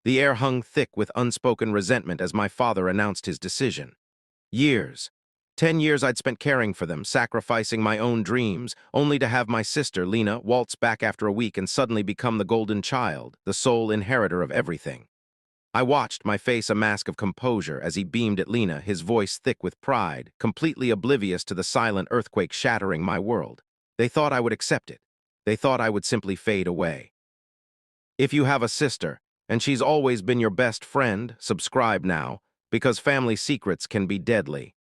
The air hung thick with unspoken resentment as my father announced his decision. Years. 10 years I'd spent caring for them, sacrificing my own dreams, only to have my sister, Lena, waltz back after a week and suddenly become the golden child, the sole inheritor of everything. I watched, my face a mask of composure, as he beamed at Lena, his voice thick with pride, completely oblivious to the silent earthquake shattering my world. They thought I would accept it. They thought I would simply fade away. If you have a sister, and she's always been your best friend, subscribe now, because family secrets can be deadly.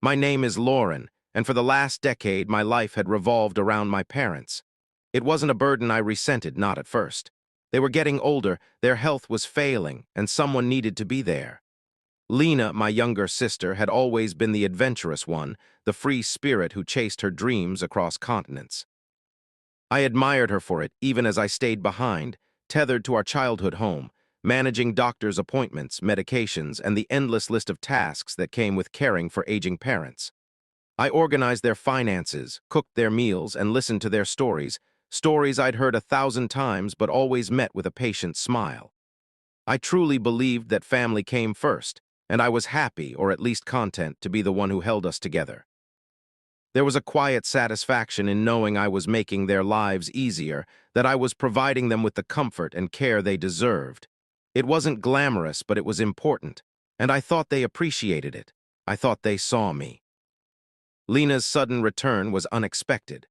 My name is Lauren, and for the last decade my life had revolved around my parents. It wasn't a burden I resented, not at first. They were getting older, their health was failing, and someone needed to be there. Lena, my younger sister, had always been the adventurous one, the free spirit who chased her dreams across continents. I admired her for it, even as I stayed behind, tethered to our childhood home, managing doctor's appointments, medications, and the endless list of tasks that came with caring for aging parents. I organized their finances, cooked their meals, and listened to their stories, stories I'd heard 1,000 times but always met with a patient smile. I truly believed that family came first, and I was happy, or at least content, to be the one who held us together. There was a quiet satisfaction in knowing I was making their lives easier, that I was providing them with the comfort and care they deserved. It wasn't glamorous, but it was important, and I thought they appreciated it. I thought they saw me. Lena's sudden return was unexpected.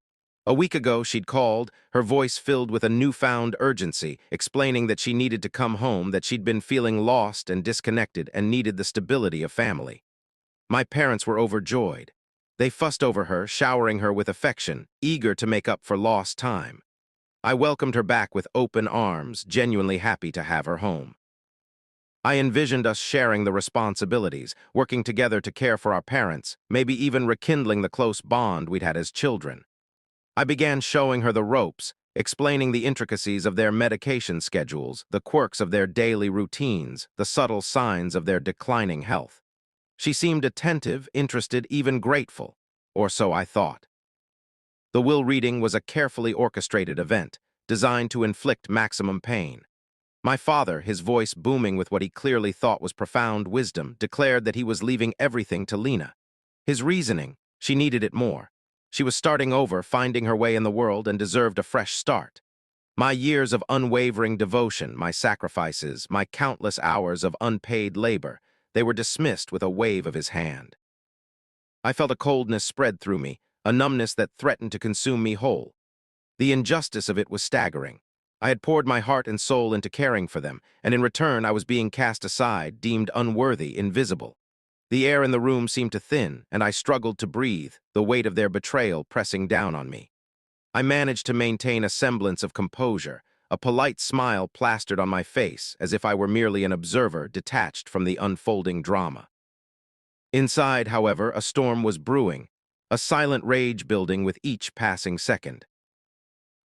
A week ago, she'd called, her voice filled with a newfound urgency, explaining that she needed to come home, that she'd been feeling lost and disconnected and needed the stability of family. My parents were overjoyed. They fussed over her, showering her with affection, eager to make up for lost time. I welcomed her back with open arms, genuinely happy to have her home. I envisioned us sharing the responsibilities, working together to care for our parents, maybe even rekindling the close bond we'd had as children. I began showing her the ropes, explaining the intricacies of their medication schedules, the quirks of their daily routines, the subtle signs of their declining health. She seemed attentive, interested, even grateful, or so I thought. The will reading was a carefully orchestrated event, designed to inflict maximum pain. My father, his voice booming with what he clearly thought was profound wisdom, declared that he was leaving everything to Lena. His reasoning: she needed it more. She was starting over, finding her way in the world, and deserved a fresh start. My years of unwavering devotion, my sacrifices, my countless hours of unpaid labor, they were dismissed with a wave of his hand. I felt a coldness spread through me, a numbness that threatened to consume me whole. The injustice of it was staggering. I had poured my heart and soul into caring for them, and in return I was being cast aside, deemed unworthy, invisible. The air in the room seemed to thin, and I struggled to breathe, the weight of their betrayal pressing down on me. I managed to maintain a semblance of composure, a polite smile plastered on my face, as if I were merely an observer detached from the unfolding drama. Inside, however, a storm was brewing, a silent rage building with each passing second.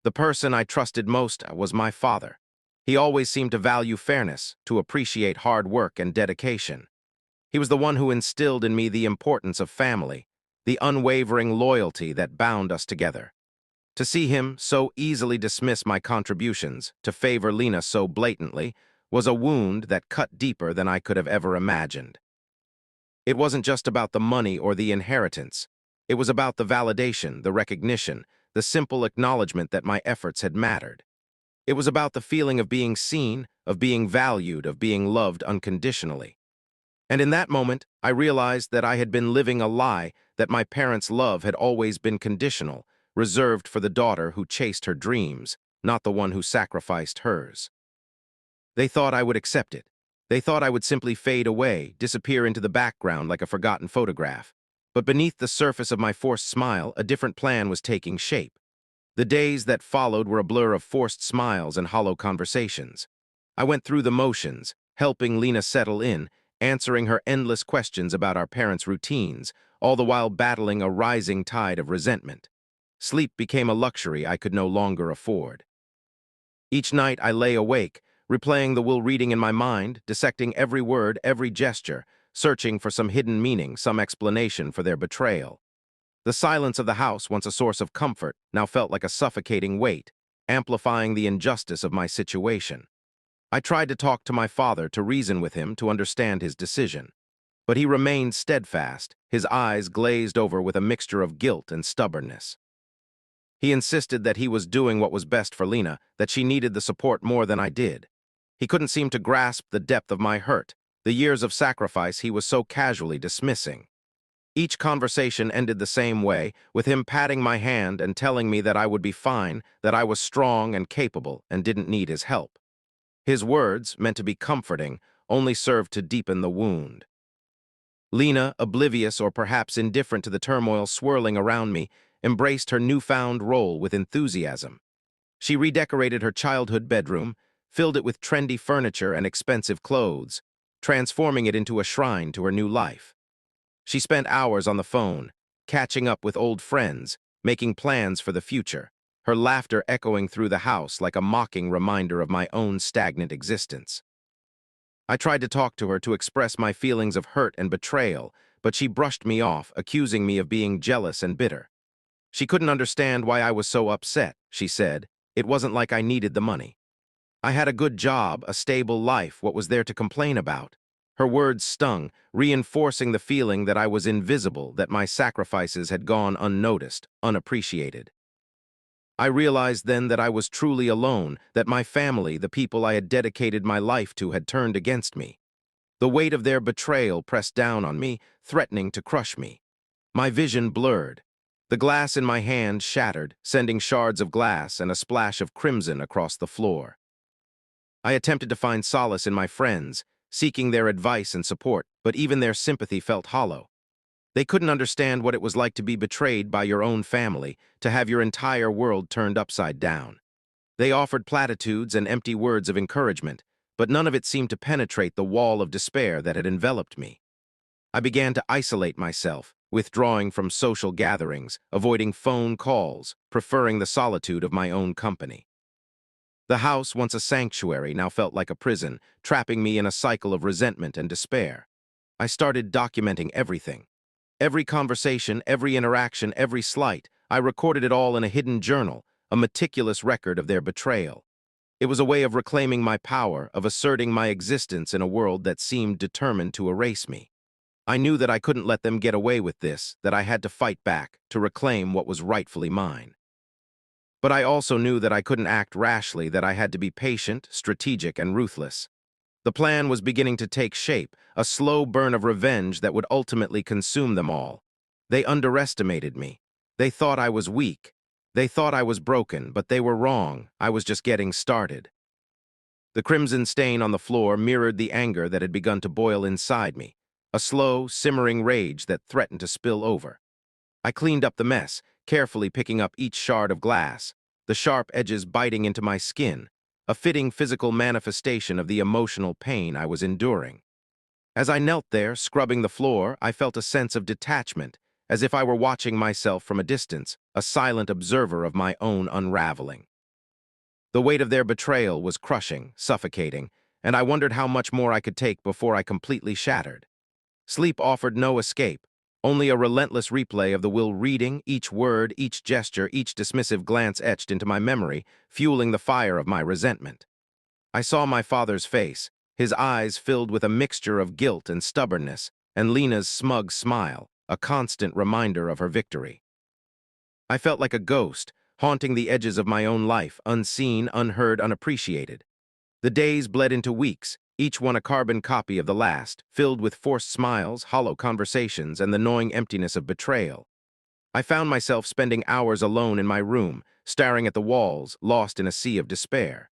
The person I trusted most was my father. He always seemed to value fairness, to appreciate hard work and dedication. He was the one who instilled in me the importance of family, the unwavering loyalty that bound us together. To see him so easily dismiss my contributions, to favor Lena so blatantly, was a wound that cut deeper than I could have ever imagined. It wasn't just about the money or the inheritance. It was about the validation, the recognition, the simple acknowledgement that my efforts had mattered. It was about the feeling of being seen, of being valued, of being loved unconditionally. And in that moment, I realized that I had been living a lie, that my parents' love had always been conditional, reserved for the daughter who chased her dreams, not the one who sacrificed hers. They thought I would accept it. They thought I would simply fade away, disappear into the background like a forgotten photograph. But beneath the surface of my forced smile, a different plan was taking shape. The days that followed were a blur of forced smiles and hollow conversations. I went through the motions, helping Lena settle in, answering her endless questions about our parents' routines, all the while battling a rising tide of resentment. Sleep became a luxury I could no longer afford. Each night I lay awake, replaying the will reading in my mind, dissecting every word, every gesture, searching for some hidden meaning, some explanation for their betrayal. The silence of the house, once a source of comfort, now felt like a suffocating weight, amplifying the injustice of my situation. I tried to talk to my father to reason with him to understand his decision. But he remained steadfast, his eyes glazed over with a mixture of guilt and stubbornness. He insisted that he was doing what was best for Lena, that she needed the support more than I did. He couldn't seem to grasp the depth of my hurt, the years of sacrifice he was so casually dismissing. Each conversation ended the same way, with him patting my hand and telling me that I would be fine, that I was strong and capable and didn't need his help. His words, meant to be comforting, only served to deepen the wound. Lena, oblivious or perhaps indifferent to the turmoil swirling around me, embraced her newfound role with enthusiasm. She redecorated her childhood bedroom, filled it with trendy furniture and expensive clothes, transforming it into a shrine to her new life. She spent hours on the phone, catching up with old friends, making plans for the future, her laughter echoing through the house like a mocking reminder of my own stagnant existence. I tried to talk to her to express my feelings of hurt and betrayal, but she brushed me off, accusing me of being jealous and bitter. She couldn't understand why I was so upset, she said. It wasn't like I needed the money. I had a good job, a stable life, what was there to complain about? Her words stung, reinforcing the feeling that I was invisible, that my sacrifices had gone unnoticed, unappreciated. I realized then that I was truly alone, that my family, the people I had dedicated my life to, had turned against me. The weight of their betrayal pressed down on me, threatening to crush me. My vision blurred. The glass in my hand shattered, sending shards of glass and a splash of crimson across the floor. I attempted to find solace in my friends, seeking their advice and support, but even their sympathy felt hollow. They couldn't understand what it was like to be betrayed by your own family, to have your entire world turned upside down. They offered platitudes and empty words of encouragement, but none of it seemed to penetrate the wall of despair that had enveloped me. I began to isolate myself, withdrawing from social gatherings, avoiding phone calls, preferring the solitude of my own company. The house, once a sanctuary, now felt like a prison, trapping me in a cycle of resentment and despair. I started documenting everything. Every conversation, every interaction, every slight, I recorded it all in a hidden journal, a meticulous record of their betrayal. It was a way of reclaiming my power, of asserting my existence in a world that seemed determined to erase me. I knew that I couldn't let them get away with this, that I had to fight back, to reclaim what was rightfully mine. But I also knew that I couldn't act rashly, that I had to be patient, strategic, and ruthless. The plan was beginning to take shape, a slow burn of revenge that would ultimately consume them all. They underestimated me. They thought I was weak. They thought I was broken, but they were wrong. I was just getting started. The crimson stain on the floor mirrored the anger that had begun to boil inside me, a slow, simmering rage that threatened to spill over. I cleaned up the mess, carefully picking up each shard of glass, the sharp edges biting into my skin, a fitting physical manifestation of the emotional pain I was enduring. As I knelt there, scrubbing the floor, I felt a sense of detachment, as if I were watching myself from a distance, a silent observer of my own unraveling. The weight of their betrayal was crushing, suffocating, and I wondered how much more I could take before I completely shattered. Sleep offered no escape, only a relentless replay of the will reading, each word, each gesture, each dismissive glance etched into my memory, fueling the fire of my resentment. I saw my father's face, his eyes filled with a mixture of guilt and stubbornness, and Lena's smug smile, a constant reminder of her victory. I felt like a ghost, haunting the edges of my own life, unseen, unheard, unappreciated. The days bled into weeks, each one a carbon copy of the last, filled with forced smiles, hollow conversations, and the gnawing emptiness of betrayal. I found myself spending hours alone in my room, staring at the walls, lost in a sea of despair.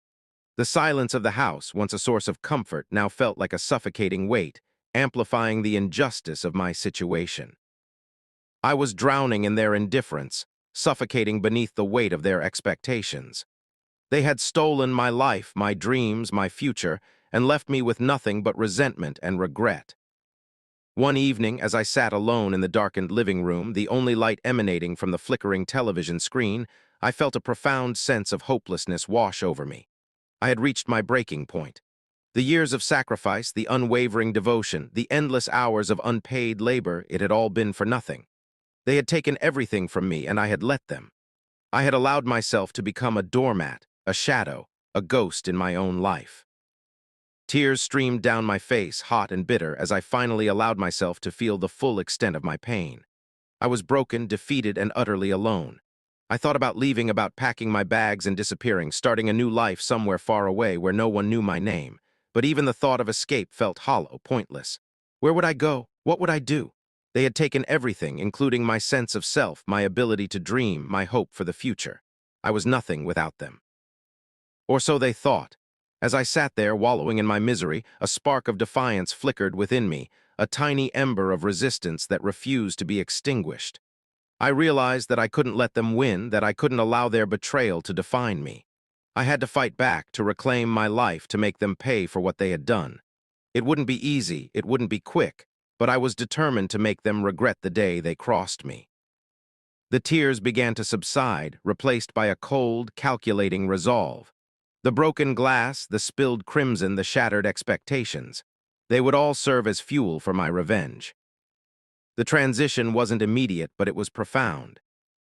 The silence of the house, once a source of comfort, now felt like a suffocating weight, amplifying the injustice of my situation. I was drowning in their indifference, suffocating beneath the weight of their expectations. They had stolen my life, my dreams, my future, and left me with nothing but resentment and regret. One evening, as I sat alone in the darkened living room, the only light emanating from the flickering television screen, I felt a profound sense of hopelessness wash over me. I had reached my breaking point. The years of sacrifice, the unwavering devotion, the endless hours of unpaid labor, it had all been for nothing. They had taken everything from me, and I had let them. I had allowed myself to become a doormat, a shadow, a ghost in my own life. Tears streamed down my face, hot and bitter, as I finally allowed myself to feel the full extent of my pain. I was broken, defeated, and utterly alone. I thought about leaving, about packing my bags and disappearing, starting a new life somewhere far away where no one knew my name. But even the thought of escape felt hollow, pointless. Where would I go? What would I do? They had taken everything, including my sense of self, my ability to dream, my hope for the future. I was nothing without them. Or so they thought. As I sat there, wallowing in my misery, a spark of defiance flickered within me, a tiny ember of resistance that refused to be extinguished. I realized that I couldn't let them win, that I couldn't allow their betrayal to define me. I had to fight back, to reclaim my life, to make them pay for what they had done. It wouldn't be easy, it wouldn't be quick, but I was determined to make them regret the day they crossed me. The tears began to subside, replaced by a cold, calculating resolve. The broken glass, the spilled crimson, the shattered expectations. They would all serve as fuel for my revenge. The transition wasn't immediate, but it was profound.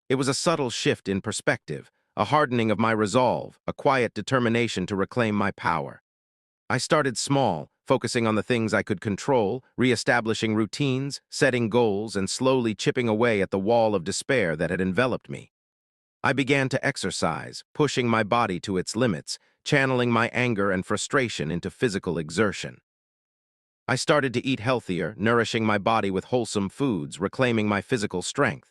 It was a subtle shift in perspective, a hardening of my resolve, a quiet determination to reclaim my power. I started small, focusing on the things I could control, re-establishing routines, setting goals, and slowly chipping away at the wall of despair that had enveloped me. I began to exercise, pushing my body to its limits, channeling my anger and frustration into physical exertion. I started to eat healthier, nourishing my body with wholesome foods, reclaiming my physical strength.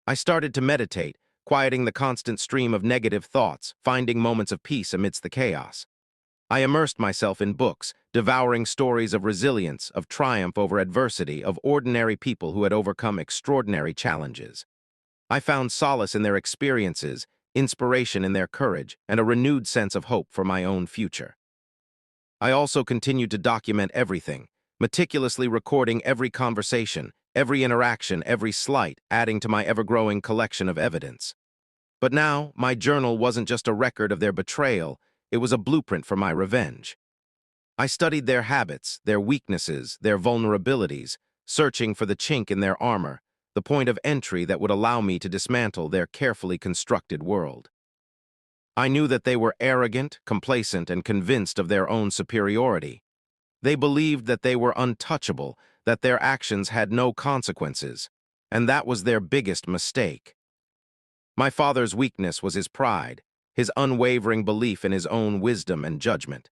I started to meditate, quieting the constant stream of negative thoughts, finding moments of peace amidst the chaos. I immersed myself in books, devouring stories of resilience, of triumph over adversity, of ordinary people who had overcome extraordinary challenges. I found solace in their experiences, inspiration in their courage, and a renewed sense of hope for my own future. I also continued to document everything, meticulously recording every conversation, every interaction, every slight, adding to my ever-growing collection of evidence. But now, my journal wasn't just a record of their betrayal, it was a blueprint for my revenge. I studied their habits, their weaknesses, their vulnerabilities, searching for the chink in their armor, the point of entry that would allow me to dismantle their carefully constructed world. I knew that they were arrogant, complacent, and convinced of their own superiority. They believed that they were untouchable, that their actions had no consequences, and that was their biggest mistake. My father's weakness was his pride, his unwavering belief in his own wisdom and judgment.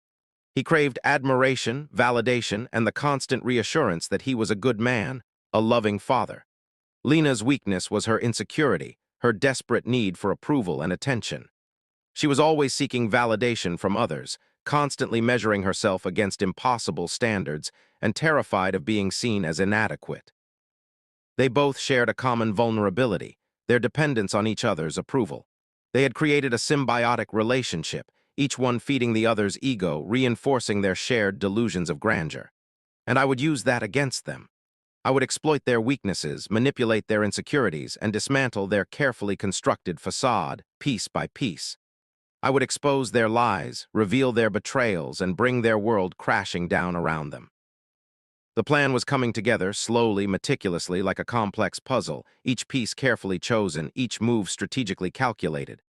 He craved admiration, validation, and the constant reassurance that he was a good man, a loving father. Lena's weakness was her insecurity, her desperate need for approval and attention. She was always seeking validation from others, constantly measuring herself against impossible standards, and terrified of being seen as inadequate. They both shared a common vulnerability, their dependence on each other's approval. They had created a symbiotic relationship, each one feeding the other's ego, reinforcing their shared delusions of grandeur. And I would use that against them. I would exploit their weaknesses, manipulate their insecurities, and dismantle their carefully constructed facade, piece by piece. I would expose their lies, reveal their betrayals, and bring their world crashing down around them. The plan was coming together, slowly, meticulously, like a complex puzzle, each piece carefully chosen, each move strategically calculated.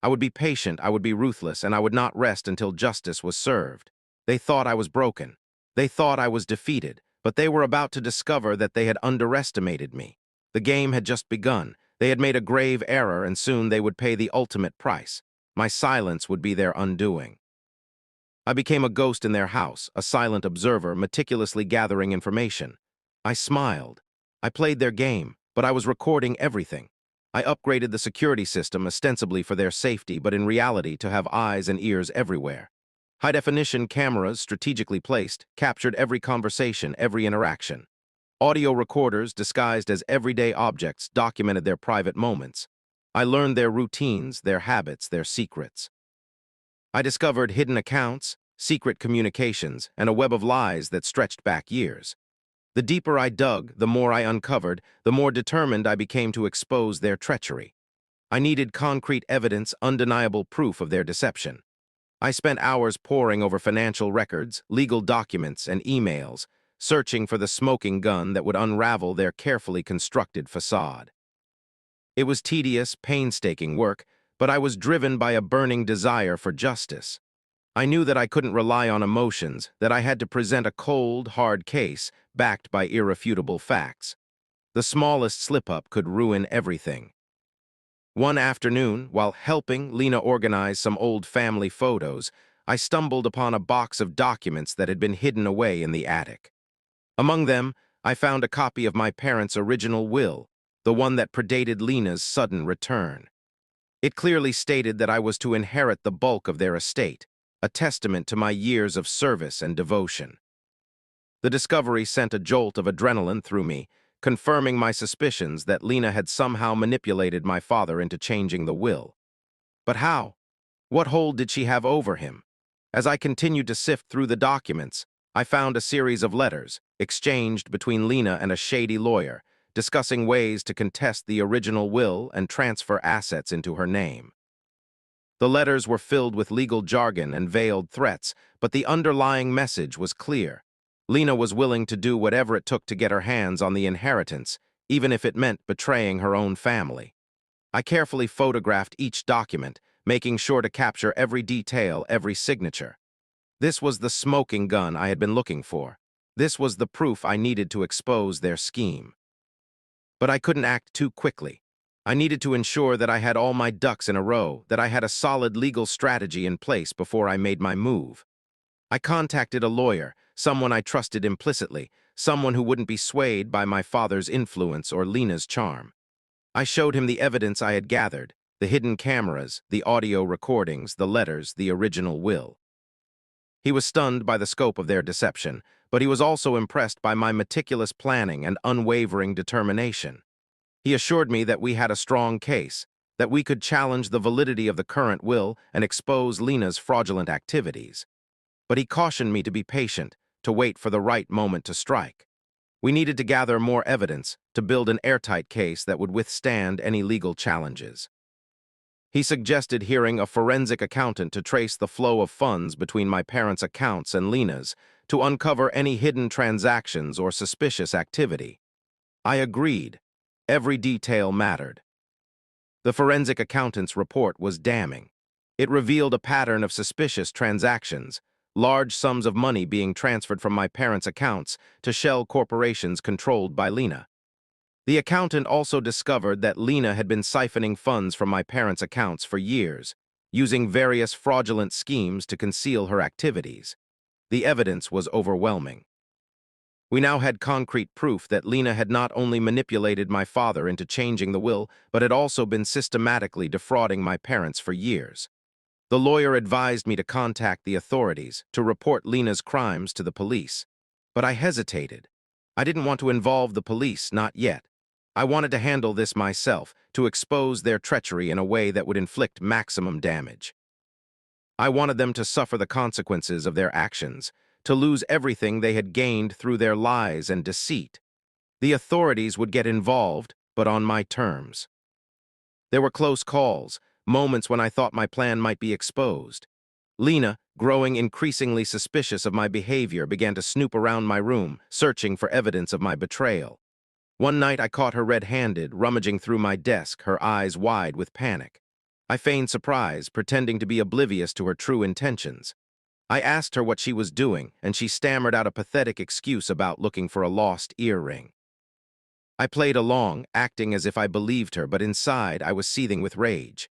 I would be patient, I would be ruthless, and I would not rest until justice was served. They thought I was broken. They thought I was defeated, but they were about to discover that they had underestimated me. The game had just begun. They had made a grave error, and soon they would pay the ultimate price. My silence would be their undoing. I became a ghost in their house, a silent observer, meticulously gathering information. I smiled. I played their game, but I was recording everything. I upgraded the security system ostensibly for their safety, but in reality to have eyes and ears everywhere. High-definition cameras, strategically placed, captured every conversation, every interaction. Audio recorders, disguised as everyday objects, documented their private moments. I learned their routines, their habits, their secrets. I discovered hidden accounts, secret communications, and a web of lies that stretched back years. The deeper I dug, the more I uncovered, the more determined I became to expose their treachery. I needed concrete evidence, undeniable proof of their deception. I spent hours poring over financial records, legal documents, and emails, searching for the smoking gun that would unravel their carefully constructed facade. It was tedious, painstaking work, but I was driven by a burning desire for justice. I knew that I couldn't rely on emotions, that I had to present a cold, hard case backed by irrefutable facts. The smallest slip-up could ruin everything. One afternoon, while helping Lena organize some old family photos, I stumbled upon a box of documents that had been hidden away in the attic. Among them, I found a copy of my parents' original will, the one that predated Lena's sudden return. It clearly stated that I was to inherit the bulk of their estate, a testament to my years of service and devotion. The discovery sent a jolt of adrenaline through me, confirming my suspicions that Lena had somehow manipulated my father into changing the will. But how? What hold did she have over him? As I continued to sift through the documents, I found a series of letters, exchanged between Lena and a shady lawyer, discussing ways to contest the original will and transfer assets into her name. The letters were filled with legal jargon and veiled threats, but the underlying message was clear. Lena was willing to do whatever it took to get her hands on the inheritance, even if it meant betraying her own family. I carefully photographed each document, making sure to capture every detail, every signature. This was the smoking gun I had been looking for. This was the proof I needed to expose their scheme. But I couldn't act too quickly. I needed to ensure that I had all my ducks in a row, that I had a solid legal strategy in place before I made my move. I contacted a lawyer, someone I trusted implicitly, someone who wouldn't be swayed by my father's influence or Lena's charm. I showed him the evidence I had gathered, the hidden cameras, the audio recordings, the letters, the original will. He was stunned by the scope of their deception, but he was also impressed by my meticulous planning and unwavering determination. He assured me that we had a strong case, that we could challenge the validity of the current will and expose Lena's fraudulent activities. But he cautioned me to be patient, to wait for the right moment to strike. We needed to gather more evidence, to build an airtight case that would withstand any legal challenges. He suggested hiring a forensic accountant to trace the flow of funds between my parents' accounts and Lena's, to uncover any hidden transactions or suspicious activity. I agreed. Every detail mattered. The forensic accountant's report was damning. It revealed a pattern of suspicious transactions, large sums of money being transferred from my parents' accounts to shell corporations controlled by Lena. The accountant also discovered that Lena had been siphoning funds from my parents' accounts for years, using various fraudulent schemes to conceal her activities. The evidence was overwhelming. We now had concrete proof that Lena had not only manipulated my father into changing the will, but had also been systematically defrauding my parents for years. The lawyer advised me to contact the authorities, to report Lena's crimes to the police. But I hesitated. I didn't want to involve the police, not yet. I wanted to handle this myself, to expose their treachery in a way that would inflict maximum damage. I wanted them to suffer the consequences of their actions, to lose everything they had gained through their lies and deceit. The authorities would get involved, but on my terms. There were close calls, moments when I thought my plan might be exposed. Lena, growing increasingly suspicious of my behavior, began to snoop around my room, searching for evidence of my betrayal. One night I caught her red-handed, rummaging through my desk, her eyes wide with panic. I feigned surprise, pretending to be oblivious to her true intentions. I asked her what she was doing, and she stammered out a pathetic excuse about looking for a lost earring. I played along, acting as if I believed her, but inside I was seething with rage.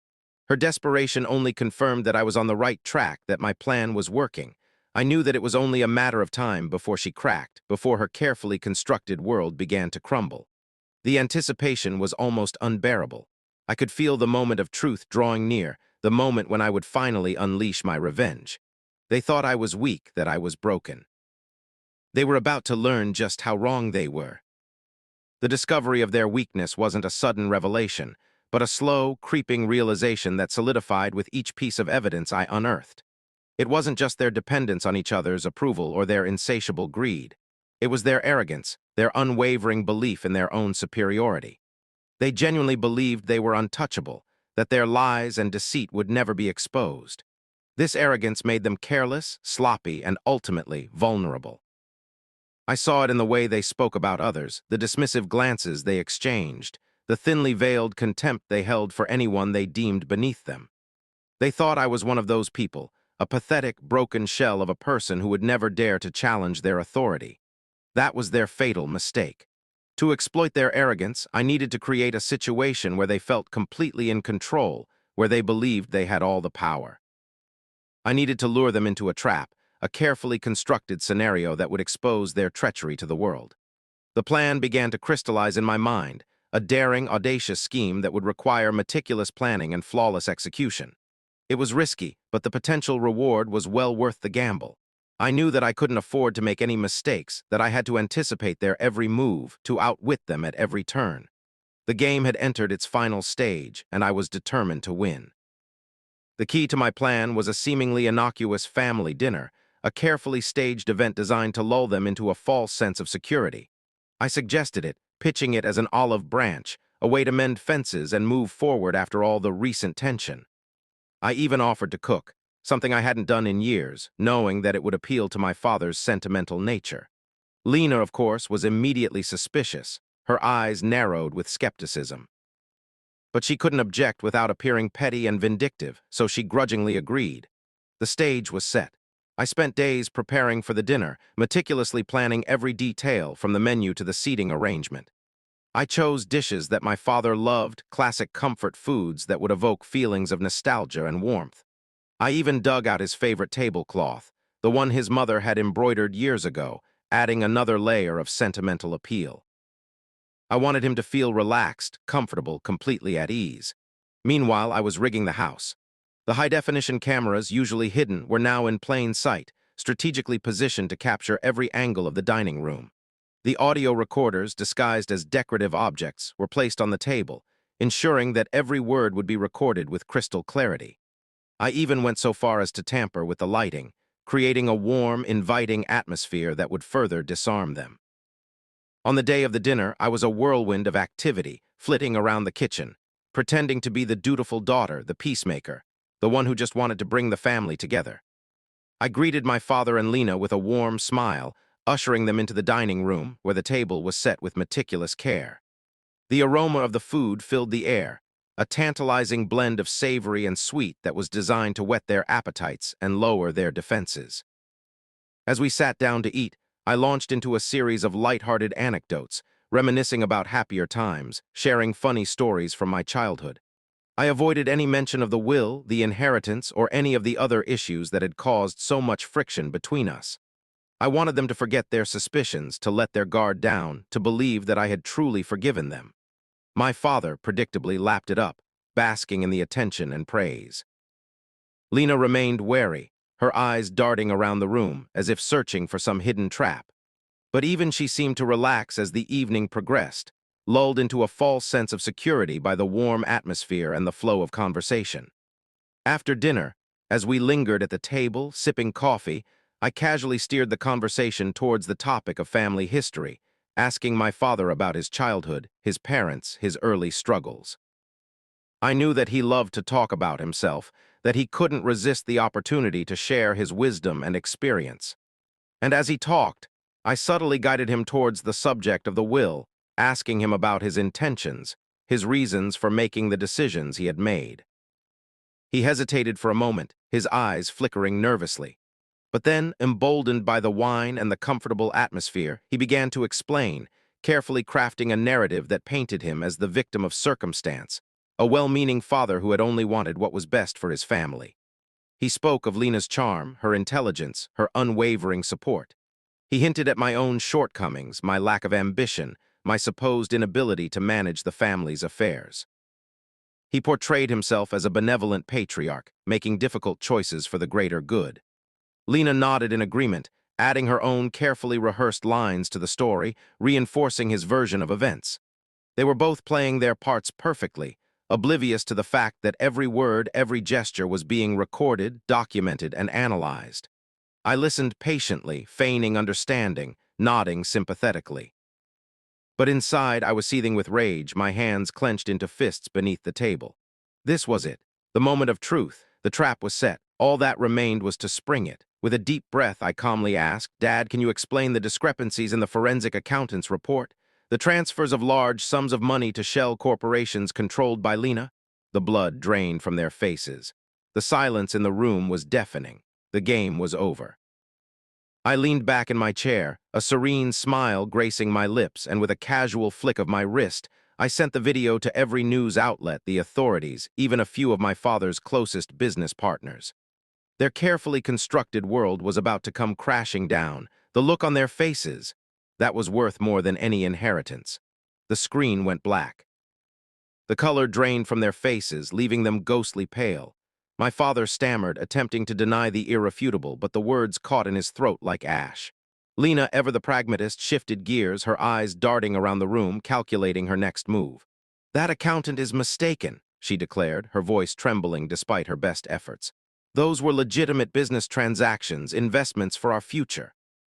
Her desperation only confirmed that I was on the right track, that my plan was working. I knew that it was only a matter of time before she cracked, before her carefully constructed world began to crumble. The anticipation was almost unbearable. I could feel the moment of truth drawing near, the moment when I would finally unleash my revenge. They thought I was weak, that I was broken. They were about to learn just how wrong they were. The discovery of their weakness wasn't a sudden revelation, but a slow, creeping realization that solidified with each piece of evidence I unearthed. It wasn't just their dependence on each other's approval or their insatiable greed. It was their arrogance, their unwavering belief in their own superiority. They genuinely believed they were untouchable, that their lies and deceit would never be exposed. This arrogance made them careless, sloppy, and ultimately vulnerable. I saw it in the way they spoke about others, the dismissive glances they exchanged, the thinly veiled contempt they held for anyone they deemed beneath them. They thought I was one of those people, a pathetic, broken shell of a person who would never dare to challenge their authority. That was their fatal mistake. To exploit their arrogance, I needed to create a situation where they felt completely in control, where they believed they had all the power. I needed to lure them into a trap, a carefully constructed scenario that would expose their treachery to the world. The plan began to crystallize in my mind, a daring, audacious scheme that would require meticulous planning and flawless execution. It was risky, but the potential reward was well worth the gamble. I knew that I couldn't afford to make any mistakes, that I had to anticipate their every move, to outwit them at every turn. The game had entered its final stage, and I was determined to win. The key to my plan was a seemingly innocuous family dinner, a carefully staged event designed to lull them into a false sense of security. I suggested it, pitching it as an olive branch, a way to mend fences and move forward after all the recent tension. I even offered to cook, something I hadn't done in years, knowing that it would appeal to my father's sentimental nature. Lena, of course, was immediately suspicious, her eyes narrowed with skepticism. But she couldn't object without appearing petty and vindictive, so she grudgingly agreed. The stage was set. I spent days preparing for the dinner, meticulously planning every detail from the menu to the seating arrangement. I chose dishes that my father loved, classic comfort foods that would evoke feelings of nostalgia and warmth. I even dug out his favorite tablecloth, the one his mother had embroidered years ago, adding another layer of sentimental appeal. I wanted him to feel relaxed, comfortable, completely at ease. Meanwhile, I was rigging the house. The high-definition cameras, usually hidden, were now in plain sight, strategically positioned to capture every angle of the dining room. The audio recorders, disguised as decorative objects, were placed on the table, ensuring that every word would be recorded with crystal clarity. I even went so far as to tamper with the lighting, creating a warm, inviting atmosphere that would further disarm them. On the day of the dinner, I was a whirlwind of activity, flitting around the kitchen, pretending to be the dutiful daughter, the peacemaker, the one who just wanted to bring the family together. I greeted my father and Lena with a warm smile, ushering them into the dining room, where the table was set with meticulous care. The aroma of the food filled the air, a tantalizing blend of savory and sweet that was designed to whet their appetites and lower their defenses. As we sat down to eat, I launched into a series of light-hearted anecdotes, reminiscing about happier times, sharing funny stories from my childhood. I avoided any mention of the will, the inheritance, or any of the other issues that had caused so much friction between us. I wanted them to forget their suspicions, to let their guard down, to believe that I had truly forgiven them. My father, predictably, lapped it up, basking in the attention and praise. Lena remained wary, her eyes darting around the room, as if searching for some hidden trap. But even she seemed to relax as the evening progressed, lulled into a false sense of security by the warm atmosphere and the flow of conversation. After dinner, as we lingered at the table, sipping coffee, I casually steered the conversation towards the topic of family history, asking my father about his childhood, his parents, his early struggles. I knew that he loved to talk about himself, that he couldn't resist the opportunity to share his wisdom and experience. And as he talked, I subtly guided him towards the subject of the will, asking him about his intentions, his reasons for making the decisions he had made. He hesitated for a moment, his eyes flickering nervously. But then, emboldened by the wine and the comfortable atmosphere, he began to explain, carefully crafting a narrative that painted him as the victim of circumstance, a well-meaning father who had only wanted what was best for his family. He spoke of Lena's charm, her intelligence, her unwavering support. He hinted at my own shortcomings, my lack of ambition, my supposed inability to manage the family's affairs. He portrayed himself as a benevolent patriarch, making difficult choices for the greater good. Lena nodded in agreement, adding her own carefully rehearsed lines to the story, reinforcing his version of events. They were both playing their parts perfectly, oblivious to the fact that every word, every gesture was being recorded, documented, and analyzed. I listened patiently, feigning understanding, nodding sympathetically. But inside, I was seething with rage, my hands clenched into fists beneath the table. This was it, the moment of truth. The trap was set. All that remained was to spring it. With a deep breath, I calmly asked, "Dad, can you explain the discrepancies in the forensic accountant's report? The transfers of large sums of money to shell corporations controlled by Lena?" The blood drained from their faces. The silence in the room was deafening. The game was over. I leaned back in my chair, a serene smile gracing my lips, and with a casual flick of my wrist, I sent the video to every news outlet, the authorities, even a few of my father's closest business partners. Their carefully constructed world was about to come crashing down. The look on their faces, that was worth more than any inheritance. The screen went black. The color drained from their faces, leaving them ghostly pale. My father stammered, attempting to deny the irrefutable, but the words caught in his throat like ash. Lena, ever the pragmatist, shifted gears, her eyes darting around the room, calculating her next move. "That accountant is mistaken," she declared, her voice trembling despite her best efforts. "Those were legitimate business transactions, investments for our future."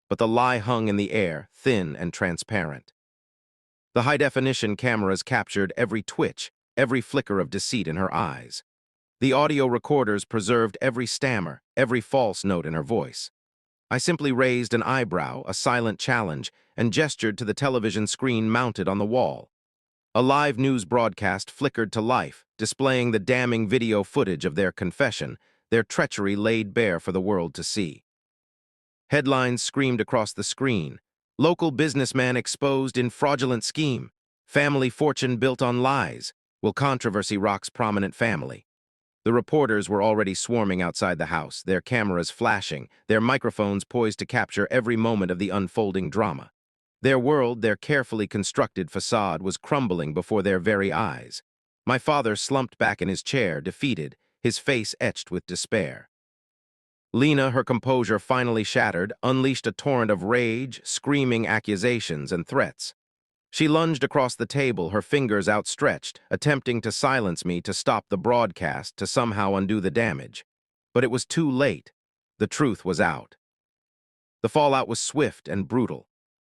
But the lie hung in the air, thin and transparent. The high-definition cameras captured every twitch, every flicker of deceit in her eyes. The audio recorders preserved every stammer, every false note in her voice. I simply raised an eyebrow, a silent challenge, and gestured to the television screen mounted on the wall. A live news broadcast flickered to life, displaying the damning video footage of their confession, their treachery laid bare for the world to see. Headlines screamed across the screen. "Local businessman exposed in fraudulent scheme. Family fortune built on lies. Will controversy rocks prominent family." The reporters were already swarming outside the house, their cameras flashing, their microphones poised to capture every moment of the unfolding drama. Their world, their carefully constructed facade, was crumbling before their very eyes. My father slumped back in his chair, defeated, his face etched with despair. Lena, her composure finally shattered, unleashed a torrent of rage, screaming accusations and threats. She lunged across the table, her fingers outstretched, attempting to silence me, to stop the broadcast, to somehow undo the damage. But it was too late. The truth was out. The fallout was swift and brutal.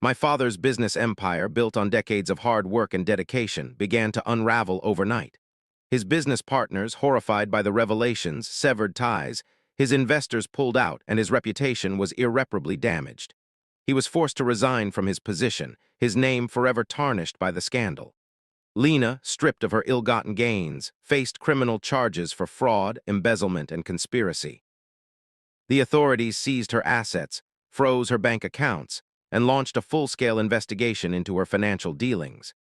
My father's business empire, built on decades of hard work and dedication, began to unravel overnight. His business partners, horrified by the revelations, severed ties. His investors pulled out, and his reputation was irreparably damaged. He was forced to resign from his position, his name forever tarnished by the scandal. Lena, stripped of her ill-gotten gains, faced criminal charges for fraud, embezzlement, and conspiracy. The authorities seized her assets, froze her bank accounts, and launched a full-scale investigation into her financial dealings.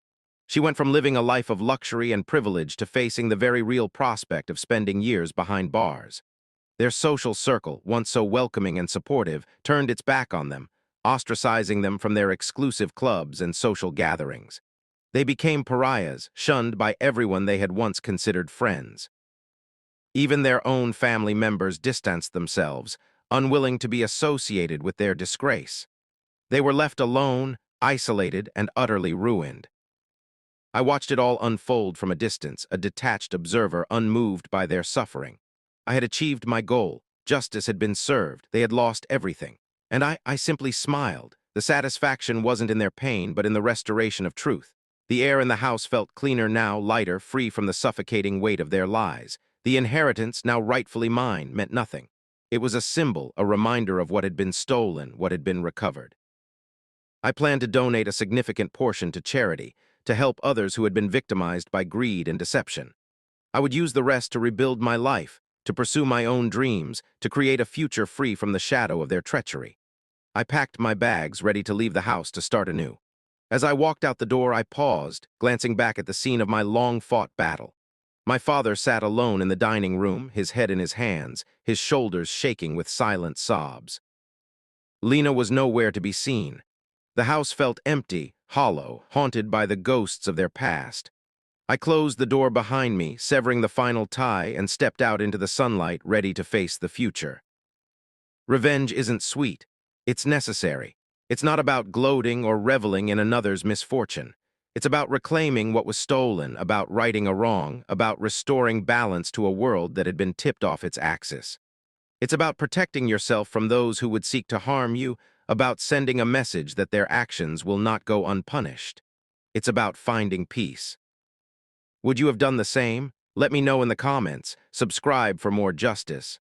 She went from living a life of luxury and privilege to facing the very real prospect of spending years behind bars. Their social circle, once so welcoming and supportive, turned its back on them, ostracizing them from their exclusive clubs and social gatherings. They became pariahs, shunned by everyone they had once considered friends. Even their own family members distanced themselves, unwilling to be associated with their disgrace. They were left alone, isolated, and utterly ruined. I watched it all unfold from a distance, a detached observer, unmoved by their suffering. I had achieved my goal. Justice had been served. They had lost everything. And I simply smiled. The satisfaction wasn't in their pain, but in the restoration of truth. The air in the house felt cleaner now, lighter, free from the suffocating weight of their lies. The inheritance, now rightfully mine, meant nothing. It was a symbol, a reminder of what had been stolen, what had been recovered. I planned to donate a significant portion to charity, to help others who had been victimized by greed and deception. I would use the rest to rebuild my life, to pursue my own dreams, to create a future free from the shadow of their treachery. I packed my bags, ready to leave the house to start anew. As I walked out the door, I paused, glancing back at the scene of my long-fought battle. My father sat alone in the dining room, his head in his hands, his shoulders shaking with silent sobs. Lena was nowhere to be seen. The house felt empty, hollow, haunted by the ghosts of their past. I closed the door behind me, severing the final tie, and stepped out into the sunlight, ready to face the future. Revenge isn't sweet. It's necessary. It's not about gloating or reveling in another's misfortune. It's about reclaiming what was stolen, about righting a wrong, about restoring balance to a world that had been tipped off its axis. It's about protecting yourself from those who would seek to harm you, about sending a message that their actions will not go unpunished. It's about finding peace. Would you have done the same? Let me know in the comments. Subscribe for more justice.